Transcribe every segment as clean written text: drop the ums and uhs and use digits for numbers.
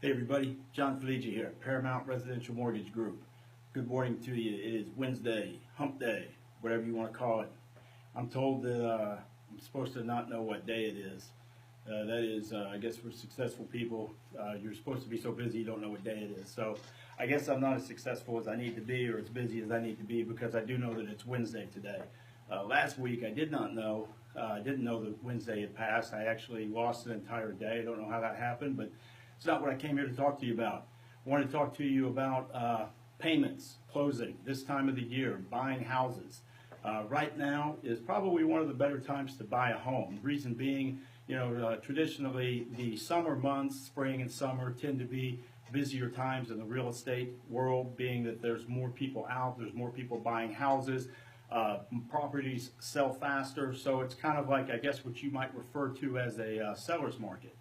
Hey everybody, John Felici here, Paramount Residential Mortgage Group. Good morning to you. It is Wednesday, hump day, whatever you want to call it. I'm told that I'm supposed to not know what day it is. That is, I guess for successful people, you're supposed to be so busy you don't know what day it is. So I guess I'm not as successful as I need to be or as busy as I need to be because I do know that it's Wednesday today. Last week I did not know, I didn't know that Wednesday had passed. I actually lost an entire day. I don't know how that happened, but it's not what I came here to talk to you about. I want to talk to you about payments, closing, this time of the year, buying houses. Right now is probably one of the better times to buy a home. Reason being, traditionally the summer months, spring and summer, tend to be busier times in the real estate world, being that there's more people out, there's more people buying houses, properties sell faster, so it's kind of like, I guess, what you might refer to as a seller's market.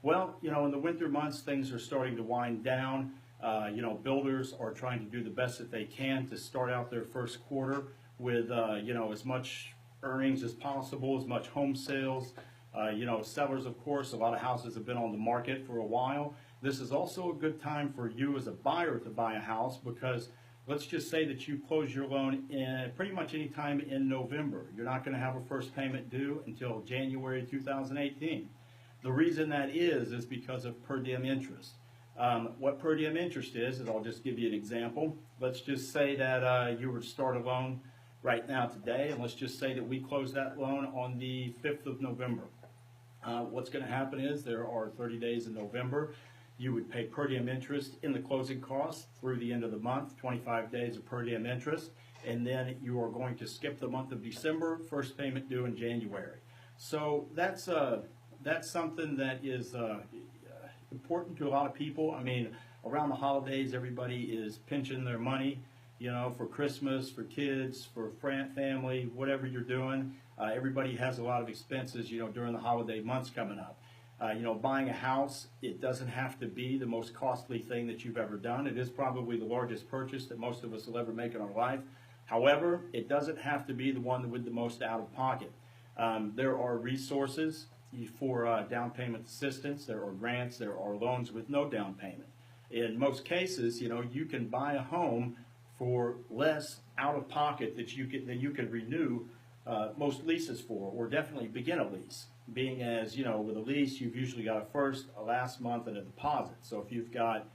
Well, in the winter months, things are starting to wind down. Builders are trying to do the best that they can to start out their first quarter with, as much earnings as possible, as much home sales. Sellers, of course, a lot of houses have been on the market for a while. This is also a good time for you as a buyer to buy a house because let's just say that you close your loan in pretty much any time in November. You're not going to have a first payment due until January 2018. The reason that is because of per diem interest. What per diem interest is I'll just give you an example. Let's just say that you were to start a loan right now today, and let's just say that we close that loan on the 5th of November. What's going to happen is there are 30 days in November. You would pay per diem interest in the closing costs through the end of the month, 25 days of per diem interest, and then you are going to skip the month of December, first payment due in January. So that's something that is important to a lot of people. I mean, around the holidays, everybody is pinching their money, for Christmas, for kids, for family, whatever you're doing. Everybody has a lot of expenses, during the holiday months coming up. Buying a house, it doesn't have to be the most costly thing that you've ever done. It is probably the largest purchase that most of us will ever make in our life. However, it doesn't have to be the one with the most out of pocket. There are resources for down payment assistance. There are grants, there are loans with no down payment. In most cases, you can buy a home for less out of pocket than you can renew most leases for, or definitely begin a lease. Being as, with a lease, you've usually got a first, a last month, and a deposit. So if you've got,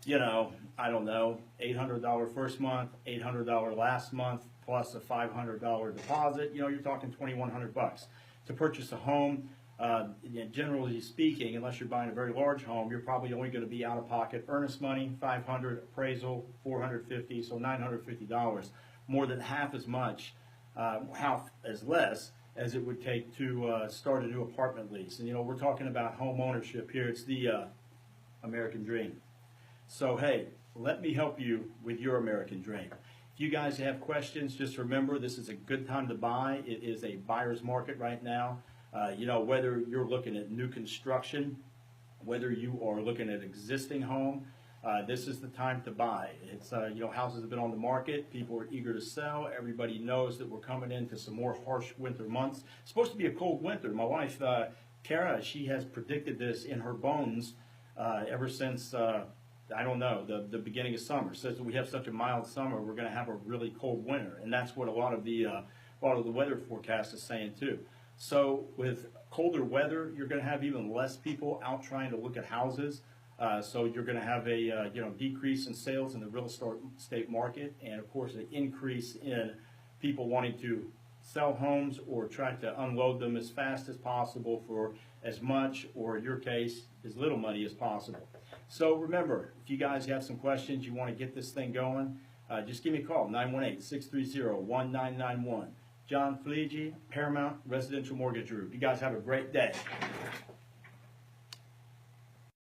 I don't know, $800 first month, $800 last month, plus a $500 deposit, you're talking $2,100 to purchase a home. Generally speaking, unless you're buying a very large home, you're probably only going to be out of pocket earnest money, $500, appraisal, $450, so $950, more than half as much, half as less as it would take to start a new apartment lease. And we're talking about home ownership here. It's the American dream. So hey, let me help you with your American dream. If you guys have questions, just remember this is a good time to buy. It is a buyer's market right now. Whether you're looking at new construction, whether you are looking at existing home, this is the time to buy. It's, houses have been on the market. People are eager to sell. Everybody knows that we're coming into some more harsh winter months. It's supposed to be a cold winter. My wife, Kara, she has predicted this in her bones ever since, I don't know, the beginning of summer. Says that we have such a mild summer, we're going to have a really cold winter. And that's what a lot of the weather forecast is saying too. So with colder weather, you're going to have even less people out trying to look at houses. So you're going to have a decrease in sales in the real estate market, and of course an increase in people wanting to sell homes or try to unload them as fast as possible for as much, or in your case, as little money as possible. So remember, if you guys have some questions, you want to get this thing going, just give me a call, 918-630-1991. John Felici, Paramount Residential Mortgage Group. You guys have a great day.